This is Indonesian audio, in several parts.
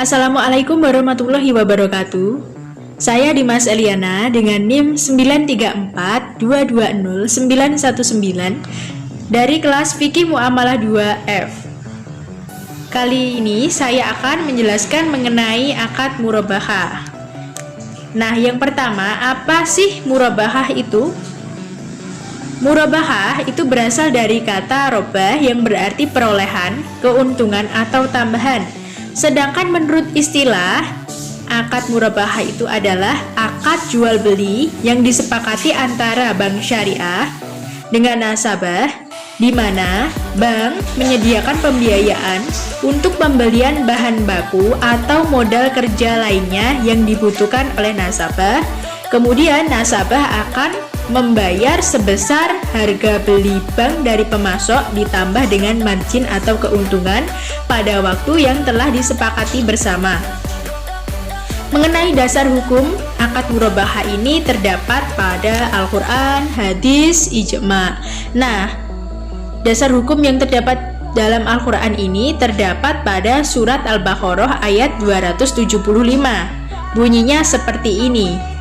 Assalamualaikum warahmatullahi wabarakatuh. Saya Dimas Eliana dengan NIM 934220919 dari kelas Fikih Muamalah 2F. Kali ini saya akan menjelaskan mengenai akad murabahah. Nah, yang pertama, apa sih murabahah itu? Murabahah itu berasal dari kata robah yang berarti perolehan, keuntungan atau tambahan. Sedangkan menurut istilah, akad murabahah itu adalah akad jual beli yang disepakati antara bank syariah dengan nasabah, di mana bank menyediakan pembiayaan untuk pembelian bahan baku atau modal kerja lainnya yang dibutuhkan oleh nasabah. Kemudian nasabah akan membayar sebesar harga beli bank dari pemasok ditambah dengan margin atau keuntungan pada waktu yang telah disepakati bersama. Mengenai dasar hukum akad murabahah ini terdapat pada Al-Quran, hadis, ijma'. Nah, dasar hukum yang terdapat dalam Al-Quran ini terdapat pada surat Al-Baqarah ayat 275. Bunyinya seperti ini.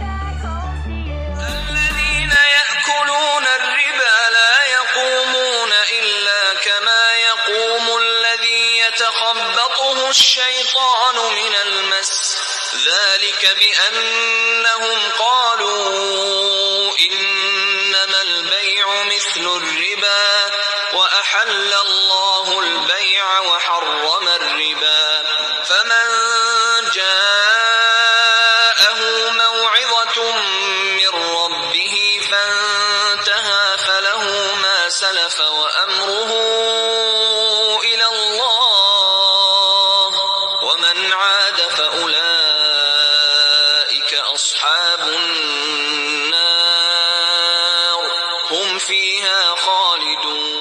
الشيطان من المس ذلك بأنهم قالوا إنما البيع مثل الربا وأحل الله البيع وحرم الربا فمن جاءه موعظة من ربه فانتهى فله ما سلف وأمره إلى الله ومن عاد فأولئك أصحاب النار هم فيها خالدون.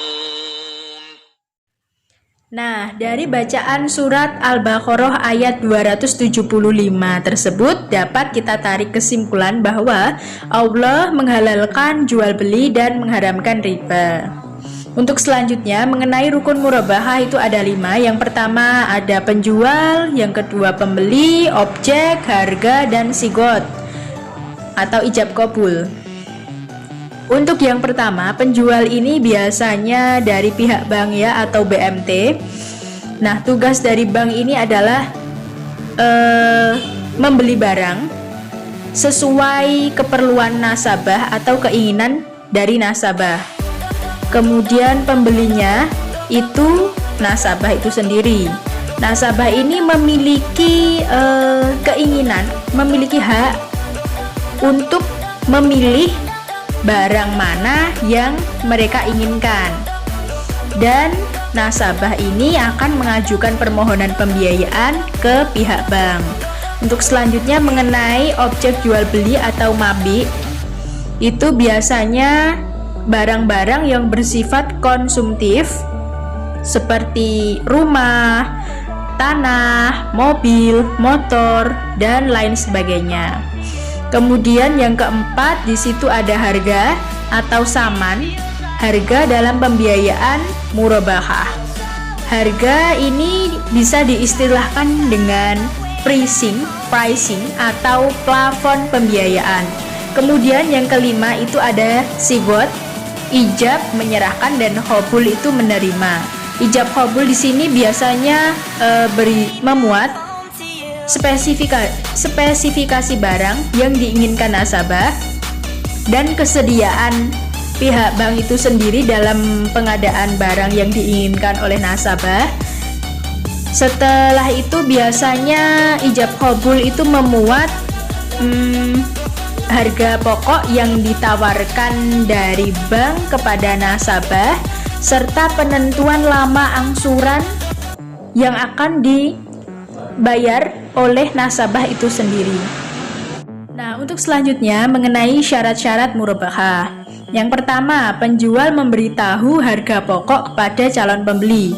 Nah, dari bacaan surat Al-Baqarah ayat 275 tersebut dapat kita tarik kesimpulan bahwa Allah menghalalkan jual beli dan mengharamkan riba. Untuk selanjutnya, mengenai rukun murabahah itu ada 5. Yang pertama ada penjual, yang kedua pembeli, objek, harga, dan sigot atau ijab qabul. Untuk yang pertama, penjual ini biasanya dari pihak bank ya atau BMT. Nah, tugas dari bank ini adalah membeli barang sesuai keperluan nasabah atau keinginan dari nasabah. Kemudian pembelinya itu nasabah itu sendiri. Nasabah ini memiliki keinginan, memiliki hak untuk memilih barang mana yang mereka inginkan. Dan nasabah ini akan mengajukan permohonan pembiayaan ke pihak bank. Untuk selanjutnya mengenai objek jual beli atau mabi, itu biasanya barang-barang yang bersifat konsumtif seperti rumah, tanah, mobil, motor, dan lain sebagainya. Kemudian yang keempat, di situ ada harga atau saman, harga dalam pembiayaan murabahah. Harga ini bisa diistilahkan dengan pricing atau plafon pembiayaan. Kemudian yang kelima itu ada sigot, ijab menyerahkan, dan qabul itu menerima. Ijab qabul di sini biasanya memuat spesifikasi barang yang diinginkan nasabah dan kesediaan pihak bank itu sendiri dalam pengadaan barang yang diinginkan oleh nasabah. Setelah itu biasanya ijab qabul itu memuat harga pokok yang ditawarkan dari bank kepada nasabah serta penentuan lama angsuran yang akan dibayar oleh nasabah itu sendiri. Nah, untuk selanjutnya mengenai syarat-syarat murabahah. Yang pertama, penjual memberitahu harga pokok kepada calon pembeli.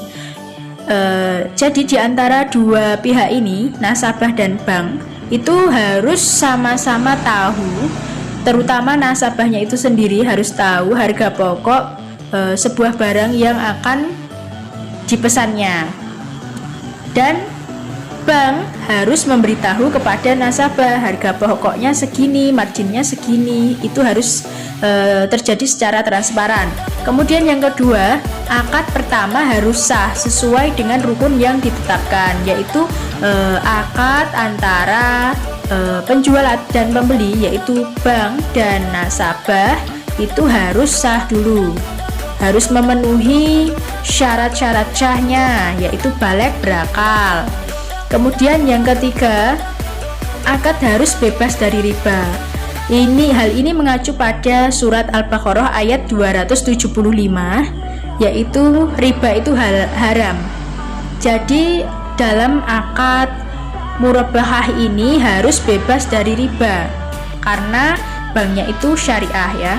Jadi di antara dua pihak ini, nasabah dan bank, itu harus sama-sama tahu, terutama nasabahnya itu sendiri harus tahu harga pokok sebuah barang yang akan dipesannya. Dan bank harus memberitahu kepada nasabah harga pokoknya segini, marginnya segini, itu harus terjadi secara transparan. Kemudian yang kedua, akad pertama harus sah sesuai dengan rukun yang ditetapkan, yaitu akad antara penjual dan pembeli, yaitu bank dan nasabah, itu harus sah dulu, harus memenuhi syarat-syarat sahnya, yaitu balik berakal. Kemudian yang ketiga, akad harus bebas dari riba. Hal ini mengacu pada surat Al-Baqarah ayat 275, yaitu riba itu haram. Jadi dalam akad murabahah ini harus bebas dari riba karena banknya itu syariah ya.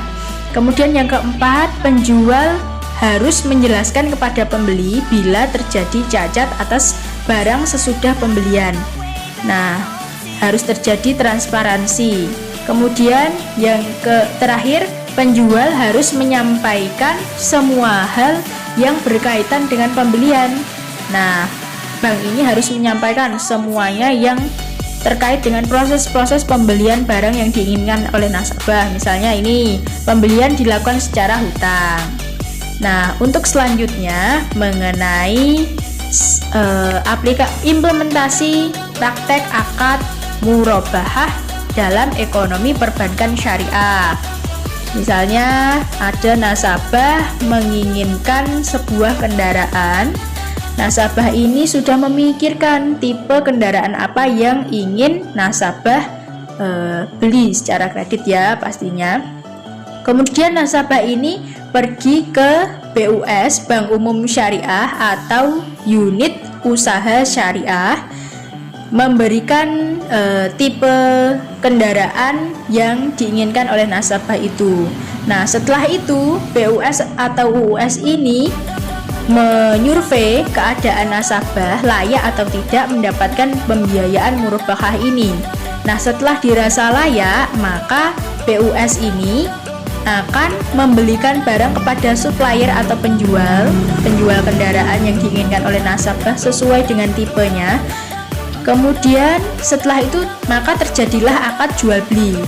Kemudian yang keempat, penjual harus menjelaskan kepada pembeli bila terjadi cacat atas barang sesudah pembelian. Nah, harus terjadi transparansi. Kemudian yang terakhir, penjual harus menyampaikan semua hal yang berkaitan dengan pembelian. Nah, bank ini harus menyampaikan semuanya yang terkait dengan proses-proses pembelian barang yang diinginkan oleh nasabah. Misalnya ini, pembelian dilakukan secara hutang. Nah, untuk selanjutnya mengenai implementasi praktek akad murabahah dalam ekonomi perbankan syariah. Misalnya ada nasabah menginginkan sebuah kendaraan. Nasabah ini sudah memikirkan tipe kendaraan apa yang ingin nasabah beli secara kredit ya pastinya. Kemudian nasabah ini pergi ke BUS, Bank Umum Syariah atau unit usaha syariah, memberikan tipe kendaraan yang diinginkan oleh nasabah itu. Nah, setelah itu BUS atau UUS ini menyurvei keadaan nasabah layak atau tidak mendapatkan pembiayaan murabahah ini. Nah, setelah dirasa layak, maka BUS ini akan membelikan barang kepada supplier atau penjual kendaraan yang diinginkan oleh nasabah sesuai dengan tipenya. Kemudian setelah itu maka terjadilah akad jual beli.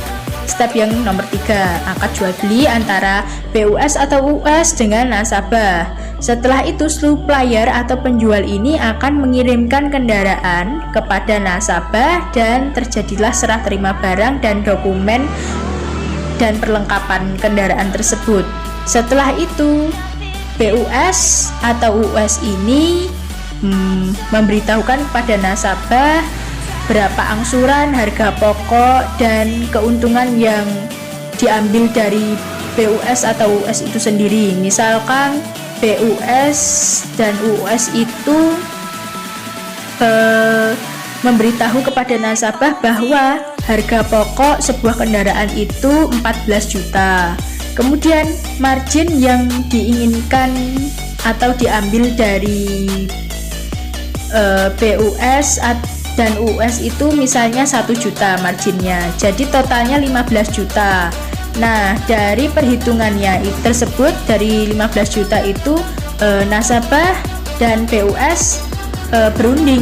Step yang nomor 3, akad jual beli antara BUS atau UUS dengan nasabah. Setelah itu supplier atau penjual ini akan mengirimkan kendaraan kepada nasabah dan terjadilah serah terima barang dan dokumen dan perlengkapan kendaraan tersebut. Setelah itu BUS atau UUS ini memberitahukan kepada nasabah berapa angsuran, harga pokok, dan keuntungan yang diambil dari BUS atau UUS itu sendiri. Misalkan BUS dan UUS itu memberitahu kepada nasabah bahwa harga pokok sebuah kendaraan itu 14 juta. Kemudian margin yang diinginkan atau diambil dari BUS dan UUS itu misalnya 1 juta marginnya, jadi totalnya 15 juta. Nah, dari perhitungannya tersebut, dari 15 juta itu nasabah dan BUS berunding.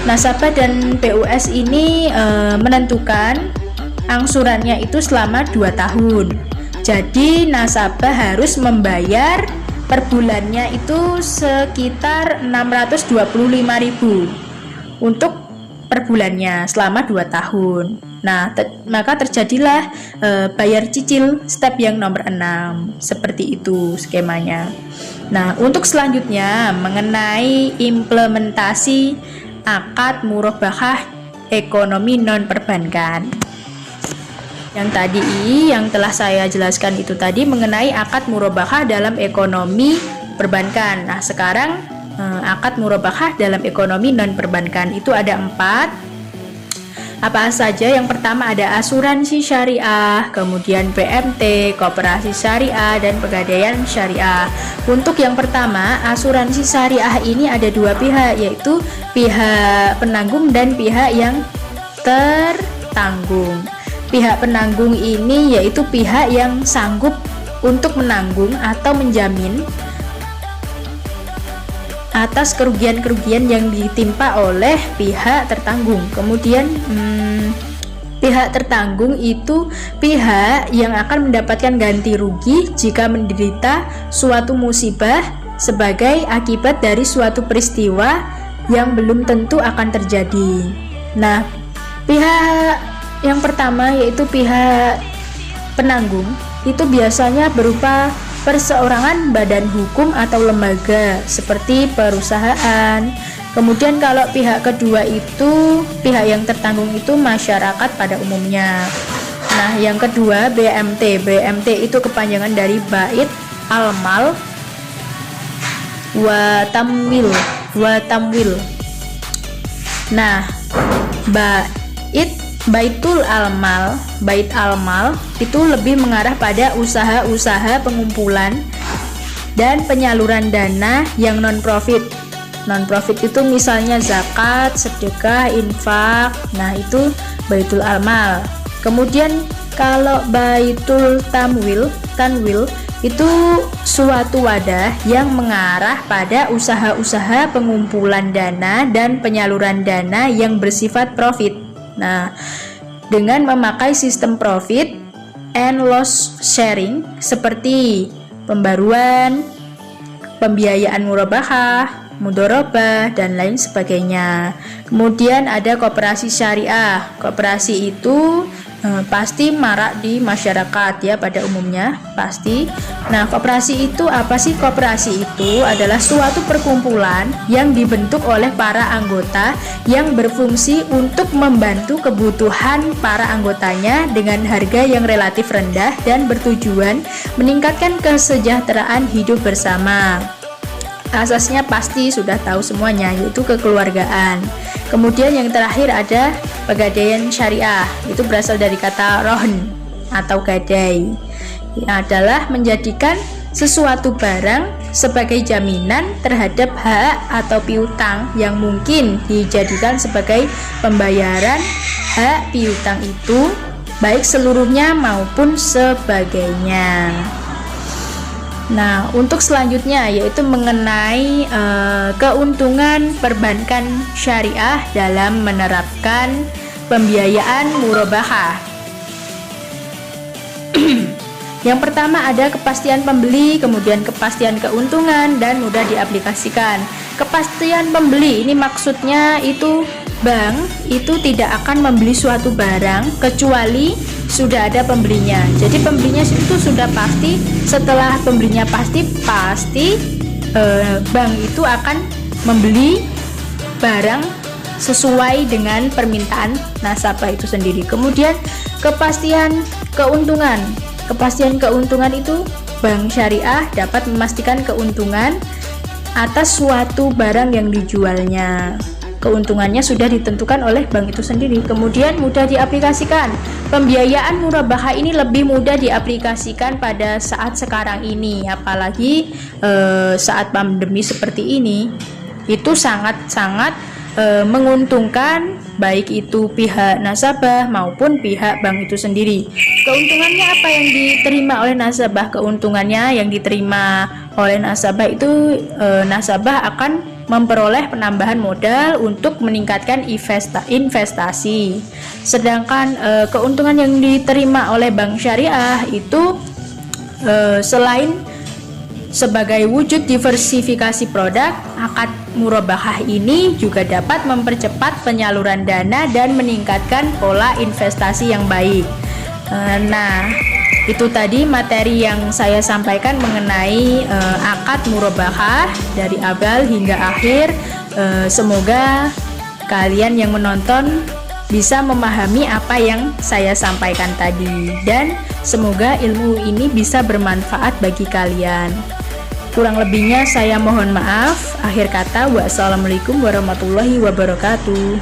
Nasabah dan BUS ini menentukan angsurannya itu selama 2 tahun. Jadi nasabah harus membayar per bulannya itu sekitar 625.000 untuk per bulannya selama 2 tahun. Nah, maka terjadilah bayar cicil step yang nomor 6. Seperti itu skemanya. Nah, untuk selanjutnya mengenai implementasi akad murabahah ekonomi non perbankan. Yang telah saya jelaskan itu tadi mengenai akad murabahah dalam ekonomi perbankan. Nah, sekarang akad murabahah dalam ekonomi non perbankan itu ada 4. Apa saja? Yang pertama ada asuransi syariah, kemudian PMT, koperasi syariah, dan pegadaian syariah. Untuk yang pertama, asuransi syariah ini ada 2 pihak, yaitu pihak penanggung dan pihak yang tertanggung. Pihak penanggung ini yaitu pihak yang sanggup untuk menanggung atau menjamin atas kerugian-kerugian yang ditimpa oleh pihak tertanggung. Kemudian pihak tertanggung itu pihak yang akan mendapatkan ganti rugi jika menderita suatu musibah sebagai akibat dari suatu peristiwa yang belum tentu akan terjadi. Nah, pihak yang pertama yaitu pihak penanggung itu biasanya berupa perseorangan badan hukum atau lembaga seperti perusahaan. Kemudian kalau pihak kedua itu pihak yang tertanggung itu masyarakat pada umumnya. Nah, yang kedua BMT. BMT itu kepanjangan dari Bait Al-Mal wa Tamwil. Nah, Baitul Al-Mal, Bait Al-Mal itu lebih mengarah pada usaha-usaha pengumpulan dan penyaluran dana yang non-profit. Non-profit itu misalnya zakat, sedekah, infak. Nah, itu Baitul Al-Mal. Kemudian kalau Baitul Tanwil itu suatu wadah yang mengarah pada usaha-usaha pengumpulan dana dan penyaluran dana yang bersifat profit. Nah, dengan memakai sistem profit and loss sharing seperti pembaruan, pembiayaan murabahah, mudorobah, dan lain sebagainya. Kemudian ada koperasi syariah. Koperasi itu pasti marak di masyarakat ya pada umumnya, pasti. Nah, koperasi itu apa sih? Koperasi itu adalah suatu perkumpulan yang dibentuk oleh para anggota yang berfungsi untuk membantu kebutuhan para anggotanya dengan harga yang relatif rendah dan bertujuan meningkatkan kesejahteraan hidup bersama. Asasnya pasti sudah tahu semuanya, yaitu kekeluargaan. Kemudian yang terakhir ada pegadaian syariah. Itu berasal dari kata rohn atau gadai. Ini adalah menjadikan sesuatu barang sebagai jaminan terhadap hak atau piutang yang mungkin dijadikan sebagai pembayaran hak piutang itu, baik seluruhnya maupun sebagainya. Nah, untuk selanjutnya yaitu mengenai keuntungan perbankan syariah dalam menerapkan pembiayaan murabahah. Yang pertama ada kepastian pembeli, kemudian kepastian keuntungan, dan mudah diaplikasikan. Kepastian pembeli ini maksudnya itu bank itu tidak akan membeli suatu barang kecuali sudah ada pembelinya. Jadi pembelinya itu sudah pasti. Setelah pembelinya pasti bank itu akan membeli barang sesuai dengan permintaan nasabah itu sendiri. Kemudian kepastian keuntungan. Kepastian keuntungan itu bank syariah dapat memastikan keuntungan atas suatu barang yang dijualnya. Keuntungannya sudah ditentukan oleh bank itu sendiri. Kemudian mudah diaplikasikan. Pembiayaan murabahah ini lebih mudah diaplikasikan pada saat sekarang ini, apalagi saat pandemi seperti ini. Itu sangat-sangat menguntungkan baik itu pihak nasabah maupun pihak bank itu sendiri. Keuntungannya apa yang diterima oleh nasabah? Keuntungannya yang diterima oleh nasabah itu nasabah akan memperoleh penambahan modal untuk meningkatkan investasi. Sedangkan keuntungan yang diterima oleh bank syariah itu selain sebagai wujud diversifikasi produk, akad murabahah ini juga dapat mempercepat penyaluran dana dan meningkatkan pola investasi yang baik. Nah, itu tadi materi yang saya sampaikan mengenai akad murabahah dari awal hingga akhir. Semoga kalian yang menonton bisa memahami apa yang saya sampaikan tadi, dan semoga ilmu ini bisa bermanfaat bagi kalian. Kurang lebihnya saya mohon maaf. Akhir kata, wassalamualaikum warahmatullahi wabarakatuh.